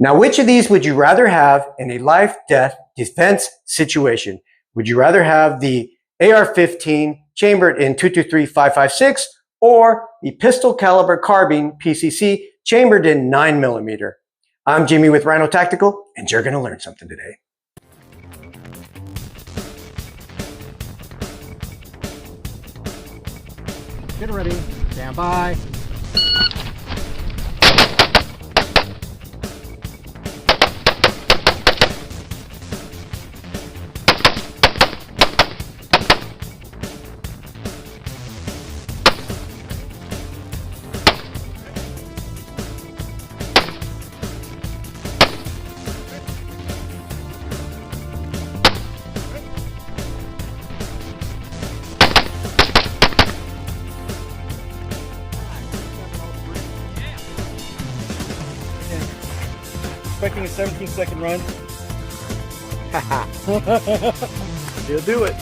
Now, which of these would you rather have in a life-death defense situation? Would you rather have the AR-15 chambered in 223-556 or the pistol caliber carbine PCC chambered in 9mm? I'm Jimmy with Rhino Tactical, and you're going to learn something today. Get ready, stand by. Expecting a 17-second run. You'll do it.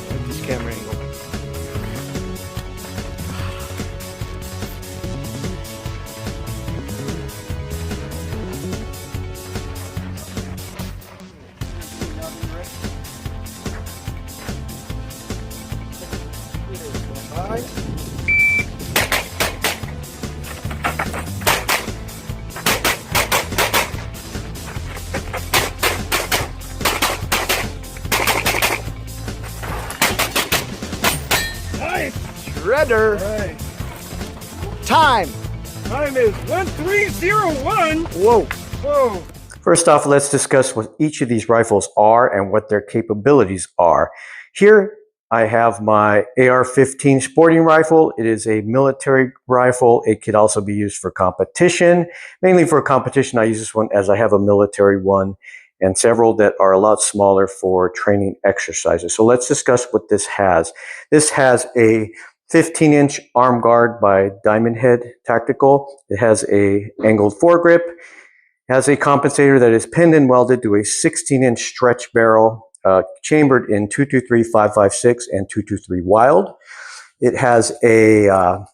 At this camera angle. Shredder. Right. Time. Time is 1301. Whoa. Whoa. First off, let's discuss what each of these rifles are and what their capabilities are. Here I have my AR-15 sporting rifle. It is a military rifle. It could also be used for competition. Mainly for competition, I use this one as I have a military one and several that are a lot smaller for training exercises. So let's discuss what this has. This has a 15-inch arm guard by Diamond Head Tactical. It has a angled foregrip. It has a compensator that is pinned and welded to a 16-inch stretch barrel, chambered in 223-556 and 223 Wild. It has a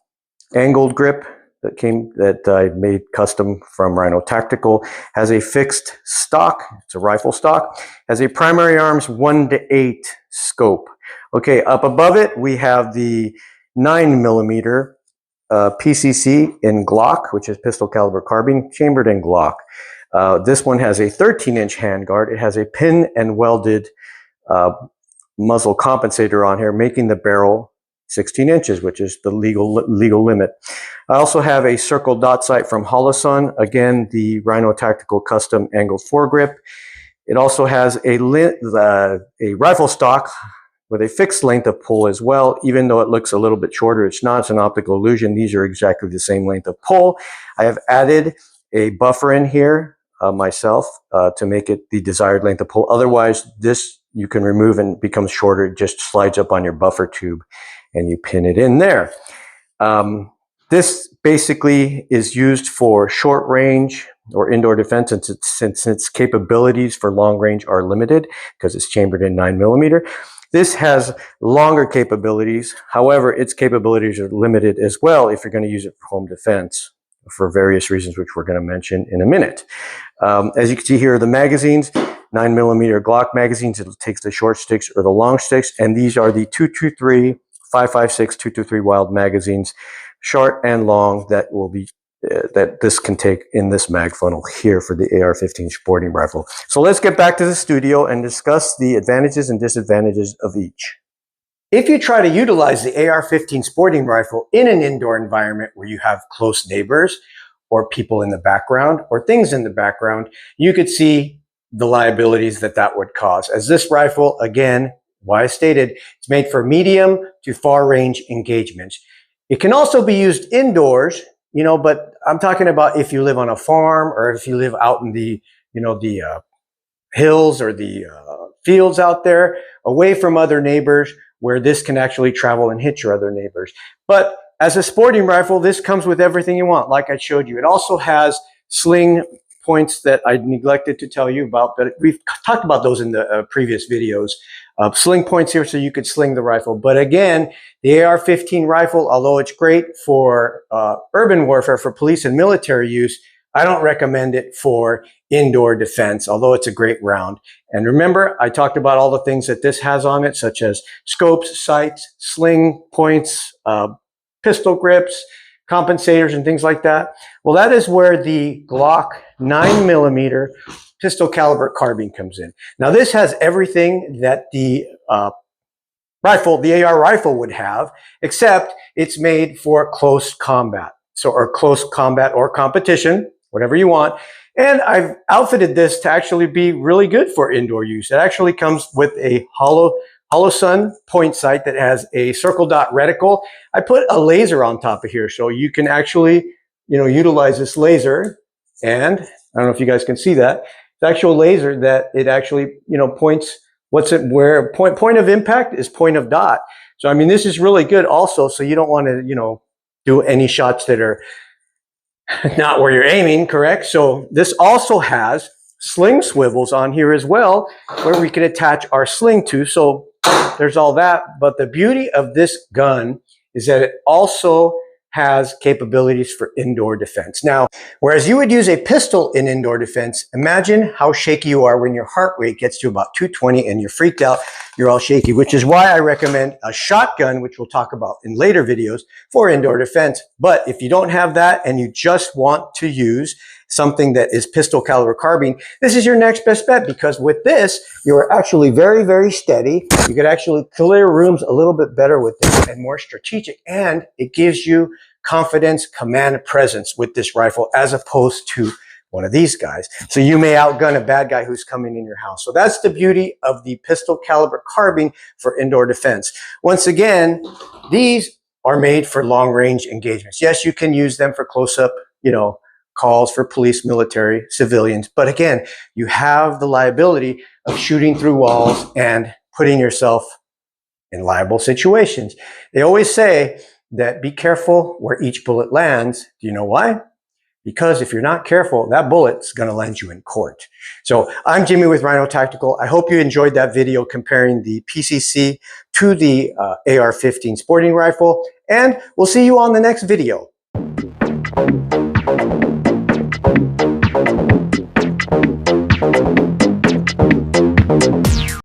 angled grip that I made custom from Rhino Tactical. Has a fixed stock. It's a rifle stock. Has a primary arms 1:8 scope. Okay, up above it we have the 9mm PCC in Glock, which is pistol caliber carbine, chambered in Glock. This one has a 13-inch handguard. It has a pin and welded muzzle compensator on here, making the barrel 16 inches, which is the legal limit. I also have a circle dot sight from Holosun, again the Rhino Tactical custom angled foregrip. It also has a rifle stock with a fixed length of pull as well. Even though it looks a little bit shorter, it's not. It's an optical illusion. These are exactly the same length of pull. I have added a buffer in here myself to make it the desired length of pull. Otherwise, this you can remove and it becomes shorter. It just slides up on your buffer tube and you pin it in there. This basically is used for short range or indoor defense, since its capabilities for long range are limited because it's chambered in 9mm. This has longer capabilities. However, its capabilities are limited as well if you're going to use it for home defense for various reasons, which we're going to mention in a minute. As you can see here are the magazines, 9mm Glock magazines. It takes the short sticks or the long sticks, and these are the 223, 556, 223 Wild magazines, short and long, that will be that this can take in this mag funnel here for the AR-15 sporting rifle. So let's get back to the studio and discuss the advantages and disadvantages of each. If you try to utilize the AR-15 sporting rifle in an indoor environment where you have close neighbors or people in the background or things in the background, you could see the liabilities that would cause. As this rifle, again, why I stated, it's made for medium to far range engagements. It can also be used indoors, you know, but I'm talking about if you live on a farm or if you live out in the, you know, the hills or the fields out there, away from other neighbors, where this can actually travel and hit your other neighbors. But as a sporting rifle, this comes with everything you want, like I showed you. It also has sling points that I neglected to tell you about, but we've talked about those in the previous videos. Sling points here so you could sling the rifle. But again, the AR-15 rifle, although it's great for urban warfare, for police and military use, I don't recommend it for indoor defense, although it's a great round. And remember, I talked about all the things that this has on it, such as scopes, sights, sling points, pistol grips, compensators, and things like that. Well, that is where the Glock 9mm pistol caliber carbine comes in. Now, this has everything that the rifle, the AR rifle would have, except it's made for close combat. So, or close combat or competition, whatever you want. And I've outfitted this to actually be really good for indoor use. It actually comes with a hollow sun point sight that has a circle dot reticle. I put a laser on top of here so you can actually, utilize this laser. And I don't know if you guys can see that. The actual laser that it actually, points where point of impact is point of dot. So, I mean, this is really good also. So you don't want to, do any shots that are not where you're aiming, correct? So this also has sling swivels on here as well, where we can attach our sling to. So there's all that. But the beauty of this gun is that it also has capabilities for indoor defense. Now, whereas you would use a pistol in indoor defense, imagine how shaky you are when your heart rate gets to about 220 and you're freaked out, you're all shaky, which is why I recommend a shotgun, which we'll talk about in later videos, for indoor defense. But if you don't have that and you just want to use something that is pistol caliber carbine, this is your next best bet, because with this, you're actually very, very steady. You could actually clear rooms a little bit better with this and more strategic. And it gives you confidence, command, presence with this rifle as opposed to one of these guys. So you may outgun a bad guy who's coming in your house. So that's the beauty of the pistol caliber carbine for indoor defense. Once again, these are made for long range engagements. Yes, you can use them for close up, calls for police, military, civilians. But again, you have the liability of shooting through walls and putting yourself in liable situations. They always say that be careful where each bullet lands. Do you know why? Because if you're not careful, that bullet's going to land you in court. So I'm Jimmy with Rhino Tactical. I hope you enjoyed that video comparing the PCC to the AR-15 sporting rifle, and we'll see you on the next video.